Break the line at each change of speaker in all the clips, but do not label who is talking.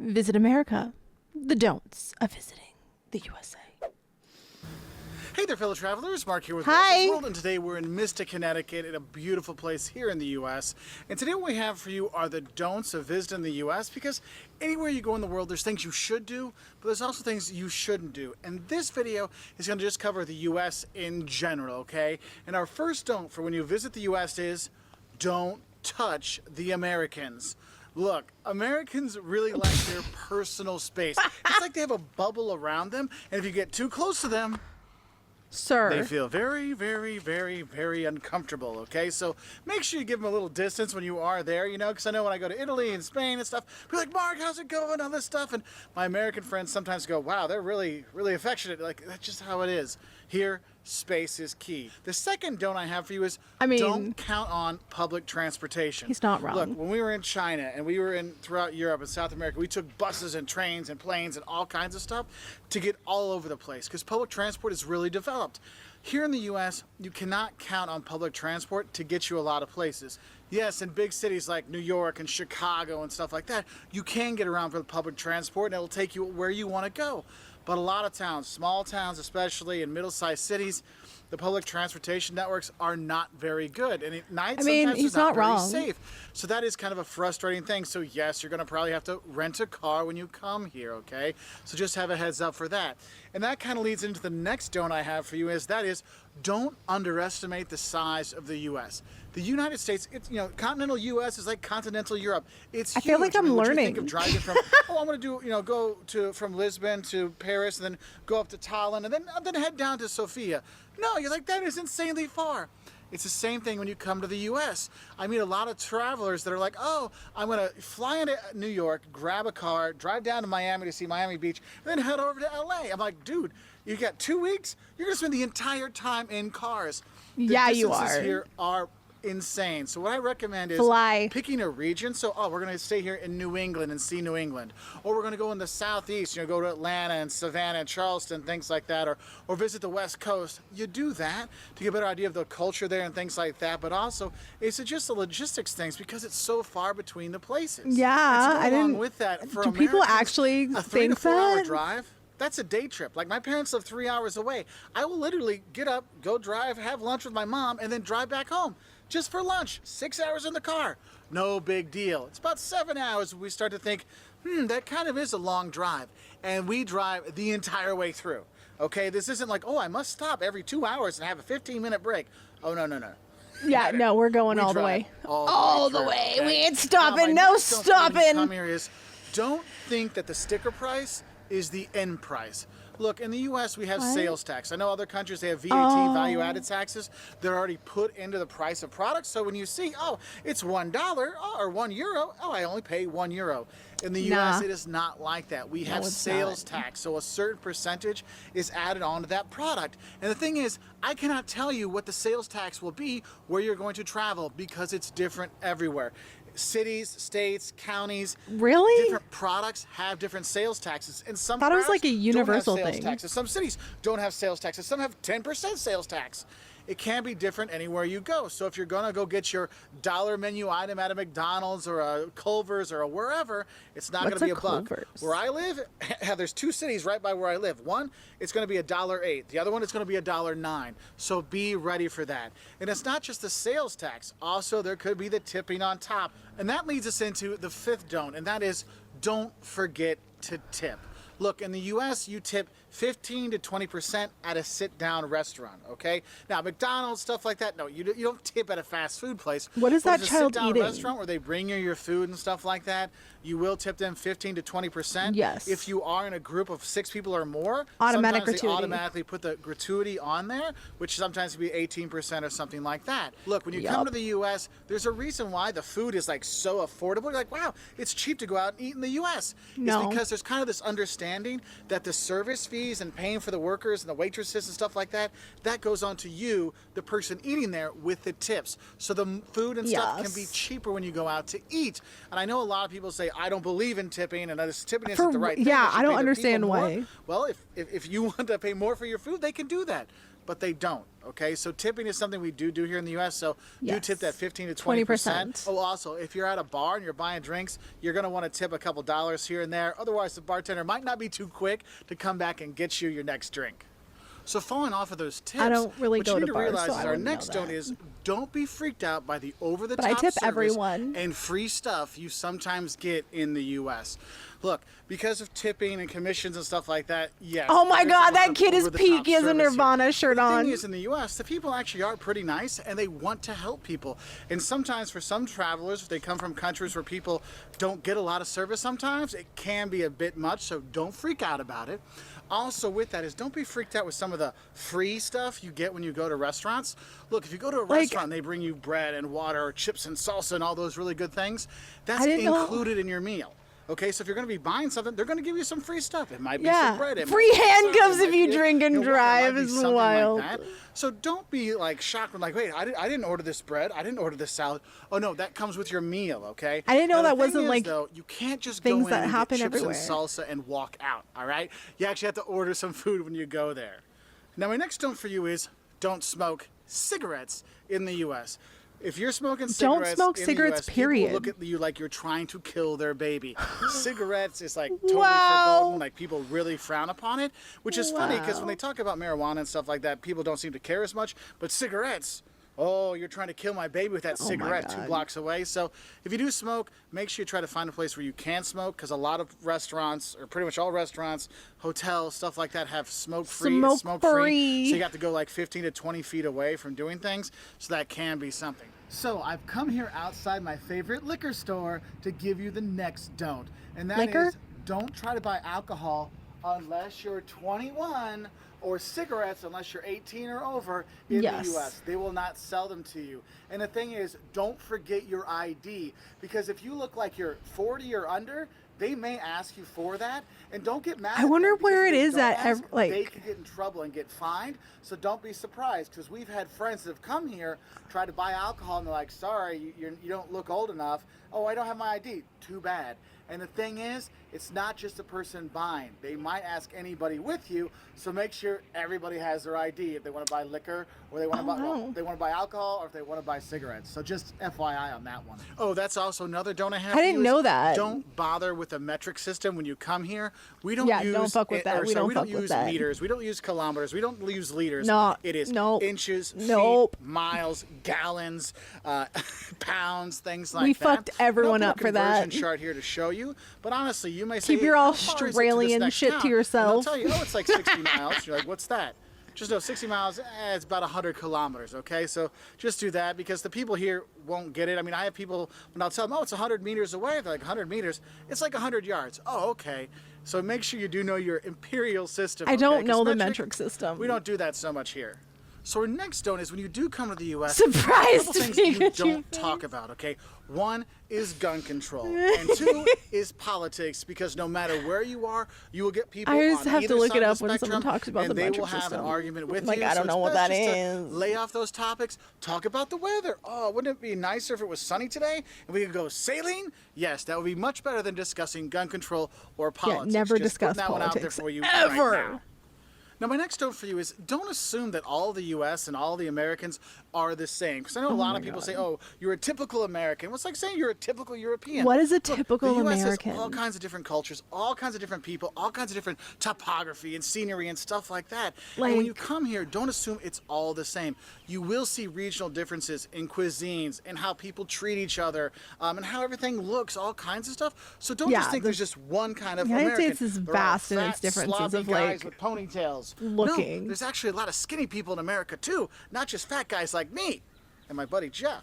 Visit America. The don'ts of visiting the USA.
Hey there, fellow travelers. Mark here with
Hi.
Walt World, and today we're in Mystic, Connecticut, in a beautiful place here in the U.S. And today what we have for you are the don'ts of visiting the U.S. because anywhere you go in the world, there's things you should do, but there's also things you shouldn't do. And this video is going to just cover the U.S. in general, okay? And our first don't for when you visit the U.S. is don't touch the Americans. Look, Americans really like their personal space. It's like they have a bubble around them, and if you get too close to them,
Sir.
they feel very, very, very, very uncomfortable, okay? So make sure you give them a little distance when you are there, you know, because I know when I go to Italy and Spain and stuff, we're like, Mark, how's it going? All this stuff. And my American friends sometimes go, wow, they're really, really affectionate. Like, that's just how it is. Here, space is key. The second don't I have for you is don't count on public transportation.
He's not wrong.
Look, when we were in China and we were in throughout Europe and South America, we took buses and trains and planes and all kinds of stuff to get all over the place because public transport is really developed. Here in the U.S., you cannot count on public transport to get you a lot of places. Yes, in big cities like New York and Chicago and stuff like that, you can get around with public transport and it'll take you where you want to go. But a lot of towns, small towns especially, and middle-sized cities, the public transportation networks are not very good. And at night, sometimes
he's
they're not
not
very
wrong.
safe. So that is kind of a frustrating thing. So yes, you're going to probably have to rent a car when you come here, okay? So just have a heads up for that. And that kind of leads into the next don't I have for you is don't underestimate the size of the U.S. The United States, it's, you know, continental U.S. is like continental Europe. It's huge.
I feel like I'm
would you
learning.
think of driving from, oh, I'm going to do, you know, go to from Lisbon to Paris, and then go up to Tallinn, and then head down to Sofia. No, you're like, that is insanely far. It's the same thing when you come to the U.S. I meet a lot of travelers that are like, oh, I'm going to fly into New York, grab a car, drive down to Miami to see Miami Beach, and then head over to L.A. I'm like, dude, you got 2 weeks? You're going to spend the entire time in cars. The
Yeah, you
distances
are.
here are insane. So what I recommend is
Fly.
picking a region. So, we're going to stay here in New England and see New England. Or we're going to go in the southeast, you know, go to Atlanta and Savannah and Charleston, things like that. Or visit the West Coast. You do that to get a better idea of the culture there and things like that. But also, it's just the logistics things because it's so far between the places.
Yeah,
and to go along with that, for
Do people
Americans,
actually
a 3 to
think
4 hour
that?
drive, that's a day trip. Like my parents live 3 hours away. I will literally get up, go drive, have lunch with my mom, and then drive back home. Just for lunch, 6 hours in the car. No big deal. It's about 7 hours we start to think, that kind of is a long drive. And we drive the entire way through. Okay, this isn't like, oh, I must stop every 2 hours and have a 15-minute break. Oh, no.
Yeah, no, we're going all the
drive
way.
all the
the
way
way.
through,
We
okay?
ain't
Now,
stopping.
my
No
next don't for when you
stopping.
come here is, don't think that the sticker price is the end price. Look, in the U.S., we have sales tax. I know other countries, they have VAT, value-added taxes. They're already put into the price of products. So when you see, oh, it's $1 or €1, oh, I only pay €1. In the U.S., it is not like that. We have
it's
sales
not.
tax, so a certain percentage is added onto that product. And the thing is, I cannot tell you what the sales tax will be where you're going to travel because it's different everywhere. Cities, states, counties,
Really?
different products have different sales taxes. And some
Thought it was
products
like a universal
don't have sales
thing.
taxes. Some cities don't have sales taxes. Some have 10% sales tax. It can be different anywhere you go. So if you're gonna go get your dollar menu item at a McDonald's or a Culver's or a wherever, it's not
What's
gonna be
a
a buck.
Culver's?
Where I live, there's 2 cities right by where I live. One, it's gonna be $1.08. The other one, it's gonna be $1.09. So be ready for that. And it's not just the sales tax. Also, there could be the tipping on top. And that leads us into the 5th don't, and that is don't forget to tip. Look, in the U.S., you tip 15 to 20% at a sit-down restaurant, okay? Now, McDonald's, stuff like that, no, you don't tip at a fast food place.
What is
But
that
at a
child
sit-down
eating?
restaurant where they bring you your food and stuff like that, you will tip them 15 to 20%.
Yes.
If you are in a group of 6 people or more,
Automatic
sometimes they
gratuity.
automatically put the gratuity on there, which sometimes can be 18% or something like that. Look, when you come
Yup.
to the U.S., there's a reason why the food is like so affordable. You're like, wow, it's cheap to go out and eat in the U.S.
No.
It's because there's kind of this understanding that the service fees and paying for the workers and the waitresses and stuff like that, that goes on to you, the person eating there, with the tips. So the food and stuff can be
Yes.
cheaper when you go out to eat. And I know a lot of people say, I don't believe in tipping and this tipping isn't
For-
the right thing.
yeah,
They should
I don't
pay their people
understand
more.
why.
Well, if you want to pay more for your food, they can do that. but they don't. Okay, so tipping is something we do here in the U.S. So do tip that 15 to 20%.
20%.
Oh, also, if you're at a bar and you're buying drinks, you're gonna want to tip a couple dollars here and there. Otherwise, the bartender might not be too quick to come back and get you your next drink. So following off of those tips,
I don't really
what
go
you need
to
to
bars,
realize
so
is
I
our
wouldn't know
next don't
that.
is don't be freaked out by the over-the-top
But I tip
service
everyone.
and free stuff you sometimes get in the U.S. Look, because of tipping and commissions and stuff like that, yes.
Oh my
there's a
God,
lot
that
of
kid is
over-the-top
peaky as a
service here.
Nirvana shirt
The
on.
thing is, in the U.S., the people actually are pretty nice, and they want to help people. And sometimes for some travelers, if they come from countries where people don't get a lot of service sometimes, it can be a bit much, so don't freak out about it. Also with that is don't be freaked out with some of the free stuff you get when you go to restaurants. Look, if you go to a restaurant and they bring you bread and water or chips and salsa and all those really good things, that's
I didn't know-
included in your meal. Okay, so if you're going to be buying something, they're going to give you some free stuff. It might be
Yeah.
some bread. It
Free
might be
handcuffs
salsa, it
if
might
you
be,
drink and
water, it
drive
might be
is
something
wild.
Like that. So don't be like shocked when like, wait, I didn't order this bread. I didn't order this salad. Oh no, that comes with your meal, okay?
I didn't know
Now, the
that
thing
wasn't,
is,
like,
though, you can't just
things
go in
that
and
happen
get chips
everywhere.
and salsa and walk out, all right? You actually have to order some food when you go there. Now my next don't for you is don't smoke cigarettes in the U.S. If you're smoking cigarettes,
smoke
in
cigarettes,
the US,
period.
People look at you like you're trying to kill their baby. Cigarettes is like totally
Wow.
verboten. Like people really frown upon it, which is funny because when
Wow.
they talk about marijuana and stuff like that, people don't seem to care as much. But cigarettes, oh, you're trying to kill my baby with that
Oh my
cigarette 2
God.
blocks away. So if you do smoke, make sure you try to find a place where you can smoke because a lot of restaurants, or pretty much all restaurants, hotels, stuff like that, have smoke-free. It's
Smoke-free.
smoke-free. So you got to go like 15 to 20 feet away from doing things. So that can be something. So I've come here outside my favorite liquor store to give you the next don't. And that is
Liquor?
don't try to buy alcohol unless you're 21 or cigarettes unless you're 18 or over in
Yes.
the US. They will not sell them to you. And the thing is, don't forget your ID because if you look like you're 40 or under, they may ask you for that, and don't get mad.
I
at
wonder
them, because
where
if
it
they
is
don't
at,
ask,
like-
they could get in trouble and get fined. So don't be surprised, because we've had friends that have come here, tried to buy alcohol, and they're like, "Sorry, you don't look old enough. Oh, I don't have my ID. Too bad." And the thing is, it's not just the person buying. They might ask anybody with you, so make sure everybody has their ID if they want to buy liquor or they want to buy
no.
they want to buy alcohol or if they want to buy cigarettes. So just FYI on that one. Oh, that's also another don't I have.
I didn't know that.
Don't bother with a metric system when you come here. We don't
Yeah,
use
don't fuck with that.
or
We
sorry,
don't
we don't
fuck with
use
that.
meters. We don't use kilometers. We don't use liters.
No,
It is
nope,
inches,
nope.
feet, miles, gallons, pounds, things like
We
that.
fucked everyone
I'll
up
put a
for that.
conversion chart here to show you. But honestly, you may say,
Keep your
"Hey, how far is it to this
Australian
next
shit to
town?" And
yourself.
they'll tell you, "Oh, it's like 60 miles." You're like, "What's that?" Just know 60 miles, it's about 100 kilometers, okay? So just do that because the people here won't get it. I mean, I have people, when I'll tell them, "Oh, it's 100 meters away," they're like, 100 meters? It's like 100 yards. Oh, okay. So make sure you do know your imperial system.
I
okay?
don't
'Cause
know the metric system.
We don't do that so much here. So our next don't is when you do come to the U.S.
Surprised
a couple things
me
you
that you
don't talk about, okay? One is gun control, and two is politics. Because no matter where you are, you will get people.
I just
on
have to
either
look
side
it
of
up
the
when
spectrum,
someone talks about
and
the
they will
metric
have
system.
an argument with
Like,
you.
I don't
so
know
it's
what
best
that
just
is.
to lay off those topics. Talk about the weather. Oh, wouldn't it be nicer if it was sunny today and we could go sailing? Yes, that would be much better than discussing gun control or politics.
never
Just putting
discuss
that one out there
politics,
for you
ever.
Right now. Now, my next note for you is don't assume that all the U.S. and all the Americans are the same. Because I know a lot of people say, "Oh, you're a typical American." Well, it's like saying you're a typical European.
What is a
Look,
typical
the U.S.
American?
has all kinds of different cultures, all kinds of different people, all kinds of different topography and scenery and stuff like that. And when you
Like-
come here, don't assume it's all the same. You will see regional differences in cuisines and how people treat each other and how everything looks, all kinds of stuff. So don't
Yeah,
just think
the
there's just one kind of
United
American.
States is
They're all
vast in its
fat,
differences
sloppy
of,
guys
like,
with ponytails.
looking.
No, there's actually a lot of skinny people in America too, not just fat guys like me and my buddy Jeff.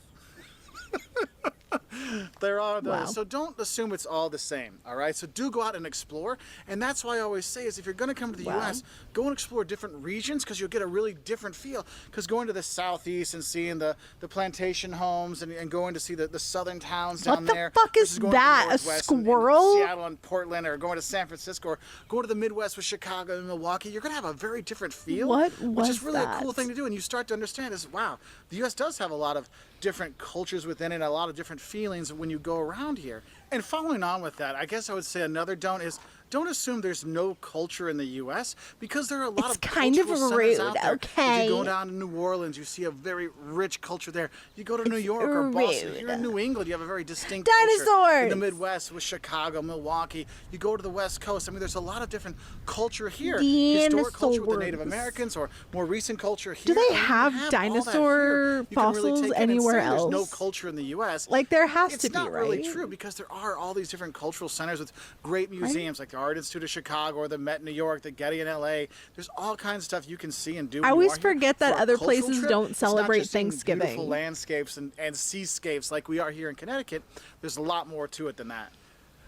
There are those.
Wow.
So don't assume it's all the same, all right? So do go out and explore. And that's why I always say is if you're going to come to the
Wow.
U.S., go and explore different regions because you'll get a really different feel. Because going to the southeast and seeing the plantation homes and going to see the southern towns
What
down
the
there.
fuck is
versus going to the
that? A
Northwest and
squirrel?
Seattle and Portland or going to San Francisco or going to the Midwest with Chicago and Milwaukee, you're going to have a very different feel.
What
Which is
was
really a
that?
cool thing to do. And you start to understand is, wow, the U.S. does have a lot of different cultures within it, a lot of different feelings when you go around here. And following on with that, I guess I would say another don't is don't assume there's no culture in the U.S. because there are a lot
It's
of
kind of
cultural centers
rude,
out there.
okay?
If you go down to New Orleans, you see a very rich culture there. You go to New York or Boston.
rude.
Here in New England, you have a very distinct culture. In
Dinosaurs!
the Midwest with Chicago, Milwaukee. You go to the West Coast. I mean, there's a lot of different culture here. Historic culture with the Native
Dinosaurs.
Americans or more recent culture
Do
here.
they
and we
have
all that
dinosaur
here. You can really
fossils
take in and
anywhere
say There's no
else?
culture in the U.S.
Like, there has
It's
to be,
not really
right?
true because there are all these different cultural centers with great museums like the Art Institute of Chicago or the Met in New York, the Getty in L.A. There's all kinds of stuff you can see and do.
I
when you
always
are here.
forget that
For a
other
cultural
places
trip,
don't
it's not
celebrate
just seeing
Thanksgiving.
Beautiful landscapes and seascapes like we are here in Connecticut. There's a lot more to it than that.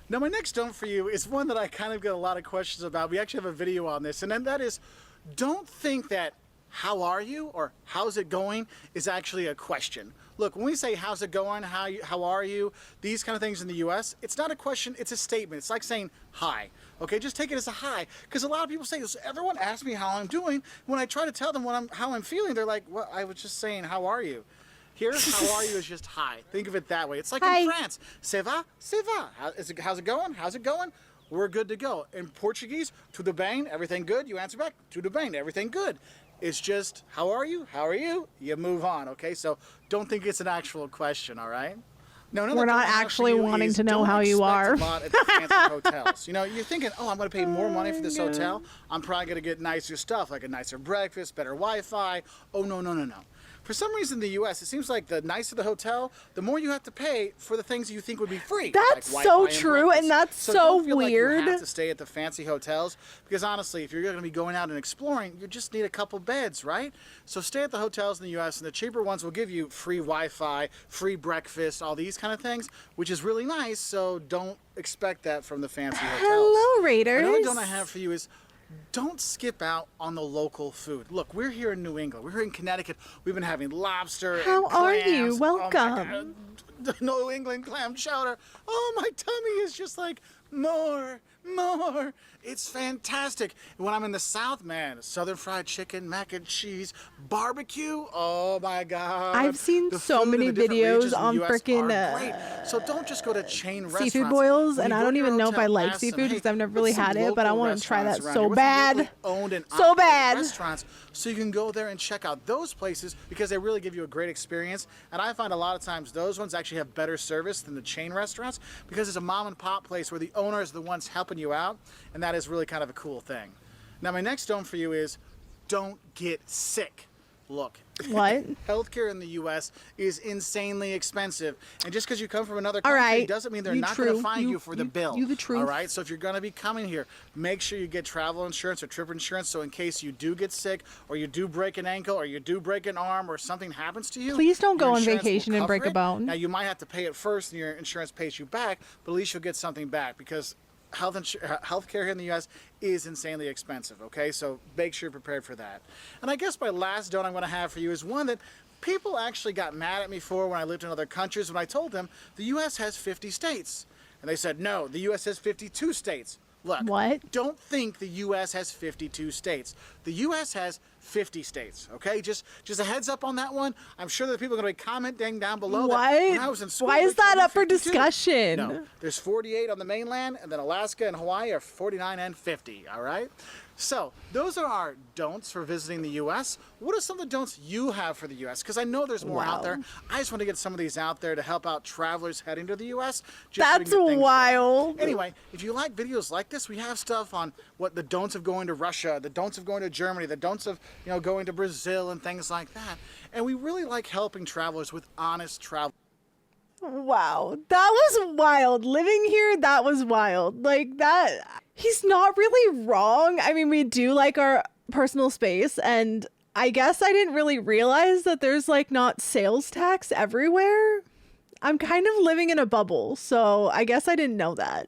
Now, my next don't for you is one that I kind of get a lot of questions about. We actually have a video on this, and then that is, don't think that how are you or how's it going is actually a question. Look, when we say how's it going, how are you, these kind of things in the U.S., it's not a question, it's a statement. It's like saying hi. Okay, just take it as a hi. Because a lot of people say this. Everyone asks me how I'm doing. When I try to tell them how I'm feeling, they're like, well, I was just saying, how are you? Here, how are you is just hi. Think of it that way. It's like
Hi.
in France. Ça va? Ça va. How's it going? How's it going? We're good to go. In Portuguese, tudo bem, everything good. You answer back, tudo bem, everything good. It's just, how are you? How are you? You move on, okay? So don't think it's an actual question, all right? No,
We're not actually wanting to know how you are.
A lot at the fancy hotels. You know, you're thinking, oh, I'm going to pay more money for this hotel. I'm probably going to get nicer stuff, like a nicer breakfast, better Wi-Fi. Oh, no, no, no, no. For some reason in the U.S., it seems like the nicer the hotel, the more you have to pay for the things you think would be free.
That's
like
so
Wi-Fi and
true,
breakfast.
and that's so
don't feel
weird.
Like you have to stay at the fancy hotels because honestly, if you're going to be going out and exploring, you just need a couple beds, right? So stay at the hotels in the U.S. and the cheaper ones will give you free Wi-Fi, free breakfast, all these kind of things, which is really nice. So don't expect that from the fancy hotels.
Hello, Raiders.
Another don't I have for you is, don't skip out on the local food. Look, we're here in New England. We're here in Connecticut. We've been having lobster
How
and
are
clams.
you?
Oh my
Welcome.
God. The New England clam chowder. Oh, my tummy is just like, more. It's fantastic. When I'm in the South, man, Southern fried chicken, mac and cheese, barbecue. Oh my God.
I've seen
The
so
food in
many
the different
videos
regions in the
on
US
frickin',
are great. So don't just go to chain restaurants.
seafood boils,
When
and
you
I
go
don't
to your
even know if I
hotel,
like
ask them,
seafood
hey,
because I've never
what's
really
some
had it, but I
local
want to try that
restaurants around
so
here? What's
bad.
locally owned and
So
operated
bad.
restaurants, so you can go there and check out those places because they really give you a great experience. And I find a lot of times those ones actually have better service than the chain restaurants because it's a mom and pop place where the owner is the ones helping you out, and that is really kind of a cool thing. Now, my next don't for you is, don't get sick. Look,
What?
healthcare in the U.S. is insanely expensive, and just because you come from another
All
country
right.
doesn't mean they're
You
not going to
true.
find
You-
you for the
you-
bill.
you the truth.
All right. So if you're going to be coming here, make sure you get travel insurance or trip insurance. So in case you do get sick, or you do break an ankle, or you do break an arm, or something happens to you,
Please don't
your
go on
insurance will
vacation and
cover
break a
it.
bone.
Now you might have to pay it first, and your insurance pays you back, but at least you'll get something back because healthcare here in the U.S. is insanely expensive, okay? So make sure you're prepared for that. And I guess my last don't I'm going to have for you is one that people actually got mad at me for when I lived in other countries when I told them the U.S. has 50 states. And they said, no, the U.S. has 52 states. Look,
What?
don't think the U.S. has 52 states. The U.S. has 50 states, okay? Just a heads up on that one. I'm sure that people are going to be commenting down below that.
What?
When I was in school,
Why is
they told
that
me
up for
52.
discussion?
No, there's 48 on the mainland, and then Alaska and Hawaii are 49 and 50, all right? So those are our don'ts for visiting the U.S. What are some of the don'ts you have for the U.S.? Because I know there's more out
Wow.
there. I just want to get some of these out there to help out travelers heading to the U.S. just so we
That's
can get things
wild.
done. Anyway, if you like videos like this, we have stuff on what the don'ts of going to Russia, the don'ts of going to Germany, the don'ts of going to Brazil and things like that. And we really like helping travelers with honest travel.
Wow, that was wild. Living here, that was wild. Like that, he's not really wrong. I mean, we do like our personal space, and I guess I didn't really realize that there's like not sales tax everywhere. I'm kind of living in a bubble, so I guess I didn't know that.